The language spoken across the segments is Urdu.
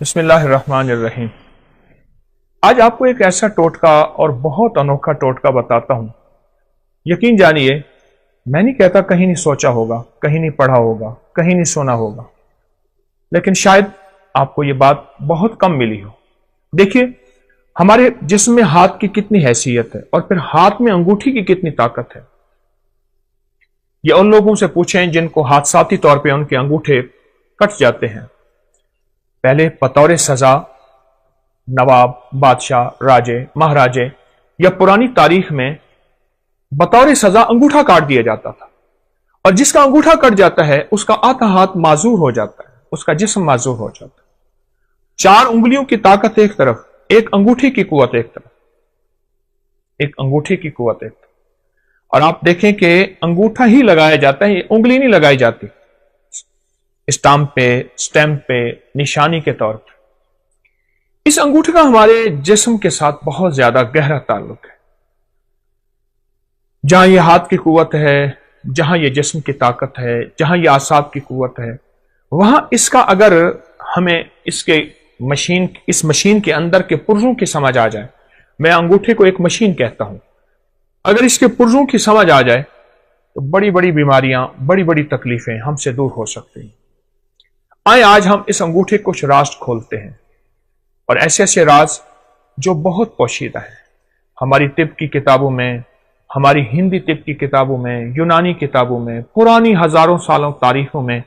بسم اللہ الرحمن الرحیم۔ آج آپ کو ایک ایسا ٹوٹکا اور بہت انوکھا ٹوٹکا بتاتا ہوں۔ یقین جانیے، میں نہیں کہتا کہیں نہیں سوچا ہوگا، کہیں نہیں پڑھا ہوگا، کہیں نہیں سنا ہوگا، لیکن شاید آپ کو یہ بات بہت کم ملی ہو۔ دیکھیے، ہمارے جسم میں ہاتھ کی کتنی حیثیت ہے اور پھر ہاتھ میں انگوٹھی کی کتنی طاقت ہے۔ یہ ان لوگوں سے پوچھیں جن کو حادثاتی طور پہ ان کے انگوٹھے کٹ جاتے ہیں۔ پہلے بطور سزا نواب، بادشاہ، راجے، مہاراجے یا پرانی تاریخ میں بطور سزا انگوٹھا کاٹ دیا جاتا تھا، اور جس کا انگوٹھا کٹ جاتا ہے اس کا آدھا ہاتھ معذور ہو جاتا ہے، اس کا جسم معذور ہو جاتا ہے۔ 4 انگلیوں کی طاقت ایک طرف، ایک انگوٹھی کی قوت ایک طرف، ایک انگوٹھی کی قوت ایک طرف۔ اور آپ دیکھیں کہ انگوٹھا ہی لگایا جاتا ہے، انگلی نہیں لگائی جاتی اسٹامپ پہ، اسٹیمپ پہ، نشانی کے طور پر۔ اس انگوٹھے کا ہمارے جسم کے ساتھ بہت زیادہ گہرا تعلق ہے۔ جہاں یہ ہاتھ کی قوت ہے، جہاں یہ جسم کی طاقت ہے، جہاں یہ اعصاب کی قوت ہے، وہاں اس کا اگر ہمیں اس مشین کے اندر کے پرزوں کی سمجھ آ جائے، میں انگوٹھے کو ایک مشین کہتا ہوں، اگر اس کے پرزوں کی سمجھ آ جائے تو بڑی بڑی بیماریاں، بڑی بڑی تکلیفیں ہم سے دور ہو سکتی ہیں۔ آئیں آج ہم اس انگوٹھے کچھ راز کھولتے ہیں، اور ایسے ایسے راز جو بہت پوشیدہ ہیں۔ ہماری طب کی کتابوں میں، ہماری ہندی طب کی کتابوں میں، یونانی کتابوں میں، پرانی ہزاروں سالوں تاریخوں میں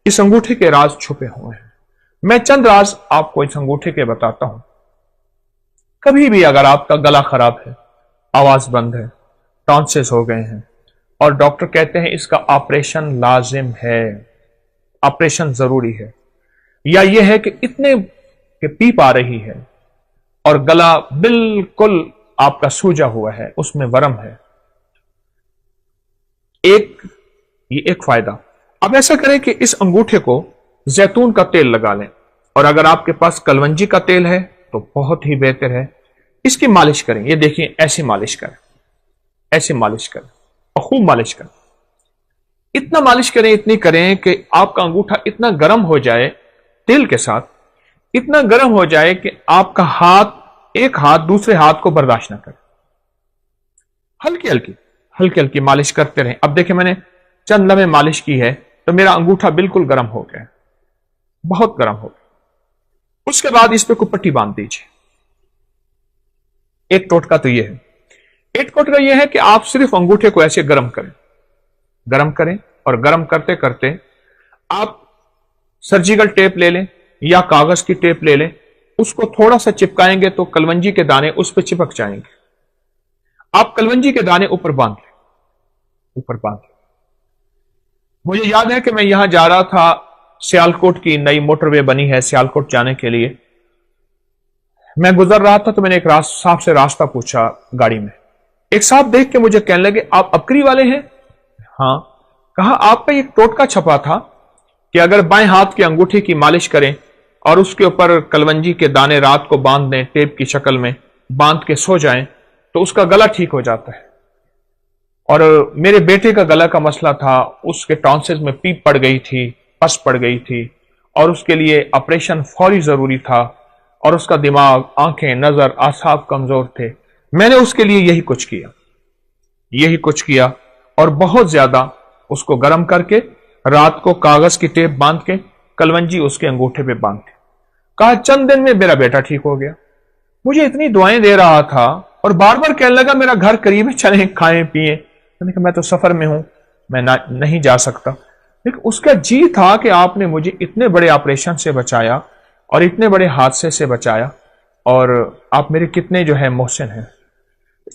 اس انگوٹھے کے راز چھپے ہوئے ہیں۔ میں چند راز آپ کو اس انگوٹھے کے بتاتا ہوں۔ کبھی بھی اگر آپ کا گلا خراب ہے، آواز بند ہے، ٹانسز ہو گئے ہیں، اور ڈاکٹر کہتے ہیں اس کا آپریشن لازم ہے، آپریشن ضروری ہے، یا یہ ہے کہ اتنے کہ پیپ آ رہی ہے اور گلا بالکل آپ کا سوجا ہوا ہے، اس میں ورم ہے، یہ ایک فائدہ۔ اب ایسا کریں کہ اس انگوٹھے کو زیتون کا تیل لگا لیں، اور اگر آپ کے پاس کلونجی کا تیل ہے تو بہت ہی بہتر ہے۔ اس کی مالش کریں، یہ دیکھیں ایسی مالش کریں، ایسی مالش کریں اور خوب مالش کریں۔ اتنا مالش کریں، اتنی کریں کہ آپ کا انگوٹھا اتنا گرم ہو جائے، تیل کے ساتھ اتنا گرم ہو جائے کہ آپ کا ایک ہاتھ دوسرے ہاتھ کو برداشت نہ کرے۔ ہلکی ہلکی مالش کرتے رہیں۔ اب دیکھیں، میں نے چند لمحے مالش کی ہے تو میرا انگوٹھا بالکل گرم ہو گیا، بہت گرم ہو گیا۔ اس کے بعد اس پہ کوئی پٹی باندھ دیجیے۔ ایک ٹوٹکا تو یہ ہے، ایک ٹوٹکا یہ ہے کہ آپ صرف انگوٹھے کو ایسے گرم کریں، اور گرم کرتے کرتے آپ سرجیکل ٹیپ لے لیں یا کاغذ کی ٹیپ لے لیں، اس کو تھوڑا سا چپکائیں گے تو کلونجی کے دانے اس پہ چپک جائیں گے۔ آپ کلونجی کے دانے اوپر باندھ لیں۔ مجھے یاد ہے کہ میں یہاں جا رہا تھا، سیالکوٹ کی نئی موٹر وے بنی ہے سیالکوٹ جانے کے لیے، میں گزر رہا تھا تو میں نے ایک صاحب سے راستہ پوچھا گاڑی میں۔ ایک صاحب دیکھ کے مجھے کہنے لگے، آپ ابکری والے ہیں؟ ہاں۔ کہا، آپ کا ایک ٹوٹکا چھپا تھا کہ اگر بائیں ہاتھ کی انگوٹھی کی مالش کریں اور اس کے اوپر کلونجی کے دانے رات کو باندھ دیں، ٹیپ کی شکل میں باندھ کے سو جائیں تو اس کا گلا ٹھیک ہو جاتا ہے۔ اور میرے بیٹے کا گلا کا مسئلہ تھا، اس کے ٹانسز میں پیپ پڑ گئی تھی، پس پڑ گئی تھی، اور اس کے لیے آپریشن فوری ضروری تھا، اور اس کا دماغ، آنکھیں، نظر، اعصاب کمزور تھے۔ میں نے اس کے لیے یہی کچھ کیا اور بہت زیادہ اس کو گرم کر کے رات کو کاغذ کی ٹیپ باندھ کے کلونجی اس کے انگوٹھے پہ باندھ کے، کہا چند دن میں میرا بیٹا ٹھیک ہو گیا۔ مجھے اتنی دعائیں دے رہا تھا اور بار بار کہنے لگا میرا گھر قریب ہے، چلیں کھائیں پیئیں۔ میں نے کہا میں تو سفر میں ہوں، میں نہیں جا سکتا، لیکن اس کا جی تھا کہ آپ نے مجھے اتنے بڑے آپریشن سے بچایا اور اتنے بڑے حادثے سے بچایا، اور آپ میرے کتنے جو ہے محسن ہیں۔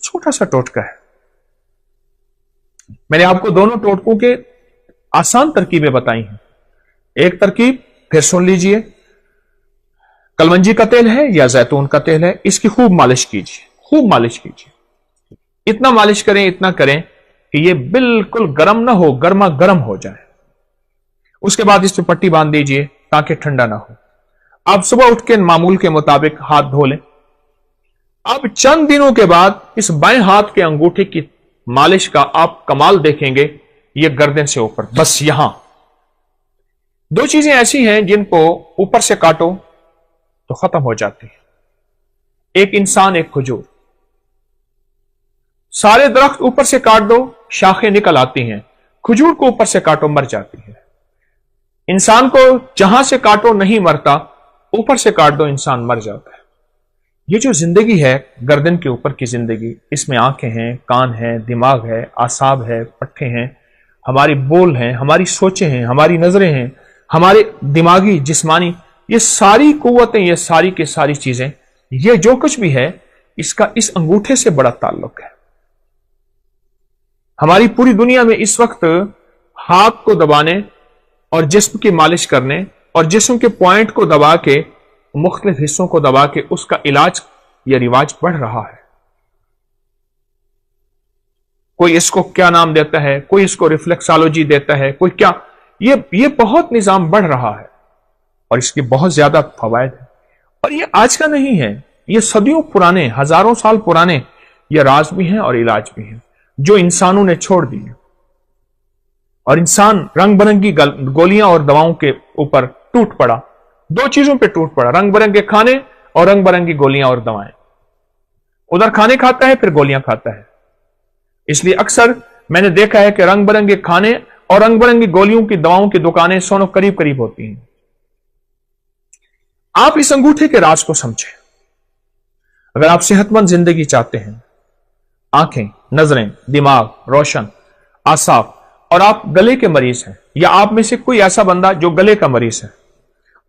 چھوٹا سا ٹوٹکا ہے۔ میں نے آپ کو دونوں ٹوٹکوں کے آسان ترکیبیں بتائی ہیں۔ ایک ترکیب پھر سن لیجئے، کلونجی کا تیل ہے یا زیتون کا تیل ہے، اس کی خوب مالش کیجیے، اتنا مالش کریں، اتنا کریں کہ یہ بالکل گرم نہ ہو، گرما گرم ہو جائے۔ اس کے بعد اس پہ پٹی باندھ دیجئے تاکہ ٹھنڈا نہ ہو۔ آپ صبح اٹھ کے معمول کے مطابق ہاتھ دھو لیں۔ اب چند دنوں کے بعد اس بائیں ہاتھ کے انگوٹھے کی مالش کا آپ کمال دیکھیں گے، یہ گردن سے اوپر، بس یہاں۔ 2 چیزیں ایسی ہیں جن کو اوپر سے کاٹو تو ختم ہو جاتی ہے. ایک انسان، ایک کھجور. سارے درخت اوپر سے کاٹ دو، شاخیں نکل آتی ہیں. کھجور کو اوپر سے کاٹو، مر جاتی ہے. انسان کو جہاں سے کاٹو نہیں مرتا، اوپر سے کاٹ دو انسان مر جاتا ہے. یہ جو زندگی ہے، گردن کے اوپر کی زندگی، اس میں آنکھیں ہیں، کان ہیں، دماغ ہے، اعصاب ہے، پٹھے ہیں، ہماری بول ہیں، ہماری سوچیں ہیں، ہماری نظریں ہیں، ہمارے دماغی جسمانی، یہ ساری قوتیں، یہ ساری کی ساری چیزیں، یہ جو کچھ بھی ہے، اس کا اس انگوٹھے سے بڑا تعلق ہے. ہماری پوری دنیا میں اس وقت ہاتھ کو دبانے اور جسم کی مالش کرنے اور جسم کے پوائنٹ کو دبا کے، مختلف حصوں کو دبا کے اس کا علاج یا رواج بڑھ رہا ہے. کوئی اس کو کیا نام دیتا ہے، کوئی اس کو ریفلیکسالوجی دیتا ہے، کوئی کیا. یہ بہت نظام بڑھ رہا ہے اور اس کے بہت زیادہ فوائد ہیں. اور یہ آج کا نہیں ہے، یہ صدیوں پرانے، ہزاروں سال پرانے یہ راز بھی ہیں اور علاج بھی ہیں جو انسانوں نے چھوڑ دی. اور انسان رنگ برنگی گولیاں اور دواؤں کے اوپر ٹوٹ پڑا. دو چیزوں پہ ٹوٹ پڑا، رنگ برنگے کھانے اور رنگ برنگی گولیاں اور دوائیں. ادھر کھانے کھاتا ہے، پھر گولیاں کھاتا ہے. اس لیے اکثر میں نے دیکھا ہے کہ رنگ برنگے کھانے اور رنگ برنگی گولیوں کی دواؤں کی دکانیں سونوں قریب قریب ہوتی ہیں. آپ اس انگوٹھے کے راز کو سمجھیں. اگر آپ صحت مند زندگی چاہتے ہیں، آنکھیں، نظریں، دماغ روشن، اعصاب، اور آپ گلے کے مریض ہیں، یا آپ میں سے کوئی ایسا بندہ جو گلے کا مریض ہے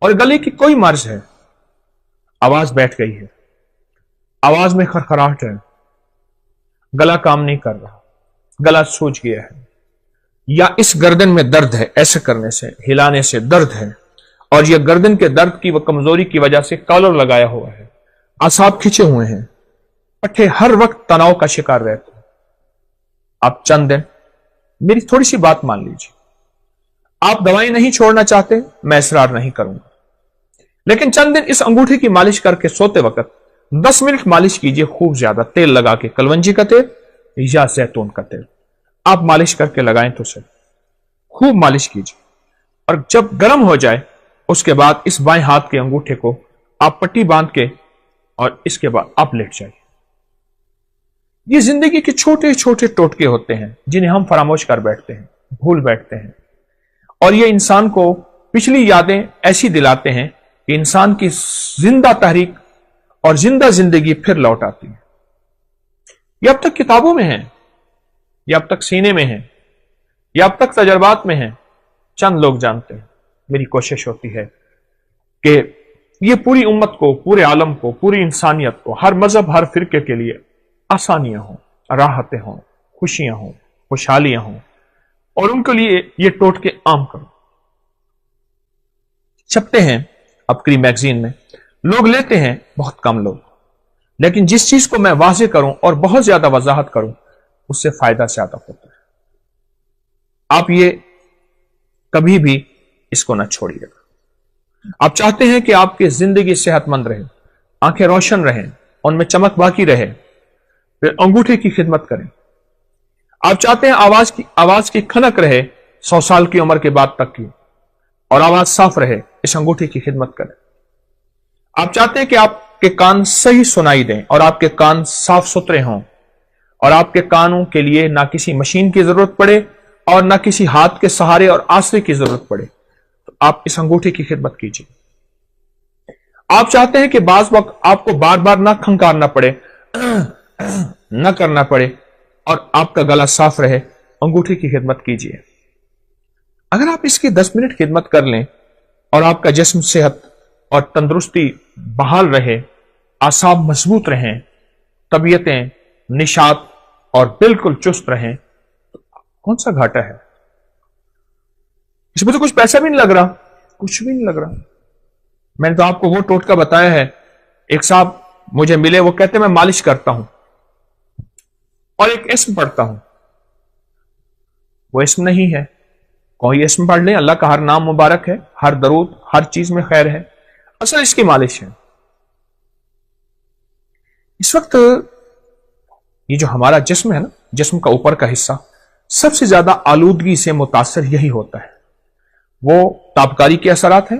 اور گلے کی کوئی مرض ہے، آواز بیٹھ گئی ہے، آواز میں خرخراہٹ ہے، گلا کام نہیں کر رہا، گلا سوج گیا ہے، یا اس گردن میں درد ہے، ایسے کرنے سے، ہلانے سے درد ہے، اور یہ گردن کے درد کی وہ کمزوری کی وجہ سے کالر لگایا ہوا ہے، اعصاب کھچے ہوئے ہیں، پٹھے ہر وقت تناؤ کا شکار رہتے ہیں. آپ چند دن میری تھوڑی سی بات مان لیجیے. آپ دوائیں نہیں چھوڑنا چاہتے، میں اصرار نہیں کروں گا، لیکن چند دن اس انگوٹھے کی مالش کر کے سوتے وقت 10 منٹ مالش کیجیے، خوب زیادہ تیل لگا کے، کلونجی کا تیل یا زیتون کا تیل. آپ مالش کر کے لگائیں تو صحیح، خوب مالش کیجیے. اور جب گرم ہو جائے اس کے بعد اس بائیں ہاتھ کے انگوٹھے کو آپ پٹی باندھ کے اور اس کے بعد آپ لیٹ جائیے. یہ زندگی کے چھوٹے چھوٹے ٹوٹکے ہوتے ہیں جنہیں ہم فراموش کر بیٹھتے ہیں، بھول بیٹھتے ہیں، اور یہ انسان کو پچھلی یادیں ایسی دلاتے ہیں کہ انسان کی زندہ تحریک اور زندہ زندگی پھر لوٹ آتی ہے. یہ اب تک کتابوں میں ہیں، یہ اب تک سینے میں ہیں، یہ اب تک تجربات میں ہیں، چند لوگ جانتے ہیں. میری کوشش ہوتی ہے کہ یہ پوری امت کو، پورے عالم کو، پوری انسانیت کو، ہر مذہب، ہر فرقے کے لیے آسانیاں ہوں، راحتیں ہوں، خوشیاں ہوں، خوشحالیاں ہوں، اور ان کے لیے یہ ٹوٹکے عام کرو. چھپتے ہیں ابکری میگزین میں، لوگ لیتے ہیں بہت کم لوگ، لیکن جس چیز کو میں واضح کروں اور بہت زیادہ وضاحت کروں اس سے فائدہ زیادہ ہوتا ہے. آپ یہ کبھی بھی اس کو نہ چھوڑیے گا. آپ چاہتے ہیں کہ آپ کی زندگی صحت مند رہے، آنکھیں روشن رہیں، ان میں چمک باقی رہے، پھر انگوٹھے کی خدمت کریں. آپ چاہتے ہیں آواز کی کھنک رہے 100 سال کی عمر کے بعد تک کی، اور آواز صاف رہے، اس انگوٹھے کی خدمت کریں. آپ چاہتے ہیں کہ آپ کے کان صحیح سنائی دیں اور آپ کے کان صاف ستھرے ہوں، اور آپ کے کانوں کے لیے نہ کسی مشین کی ضرورت پڑے اور نہ کسی ہاتھ کے سہارے اور آسرے کی ضرورت پڑے، تو آپ اس انگوٹھے کی خدمت کیجیے. آپ چاہتے ہیں کہ بعض وقت آپ کو بار بار نہ کھنکارنا پڑے، نہ کرنا پڑے، اور آپ کا گلا صاف رہے، انگوٹھے کی خدمت کیجیے. اگر آپ اس کی 10 منٹ خدمت کر لیں اور آپ کا جسم صحت اور تندرستی بحال رہے، اعصاب مضبوط رہیں، طبیعتیں نشاط اور بالکل چست رہیں، تو کون سا گھاٹا ہے؟ اس میں تو کچھ پیسہ بھی نہیں لگ رہا، کچھ بھی نہیں لگ رہا. میں نے تو آپ کو وہ ٹوٹکا بتایا ہے. ایک صاحب مجھے ملے، وہ کہتے ہیں میں مالش کرتا ہوں اور ایک اسم پڑھتا ہوں. وہ اسم نہیں ہے، کوئی اسم پڑھ لیں، اللہ کا ہر نام مبارک ہے، ہر درود، ہر چیز میں خیر ہے، اصل اس کی مالش ہے. اس وقت یہ جو ہمارا جسم ہے نا، جسم کا اوپر کا حصہ سب سے زیادہ آلودگی سے متاثر یہی ہوتا ہے. وہ تابکاری کے اثرات ہیں،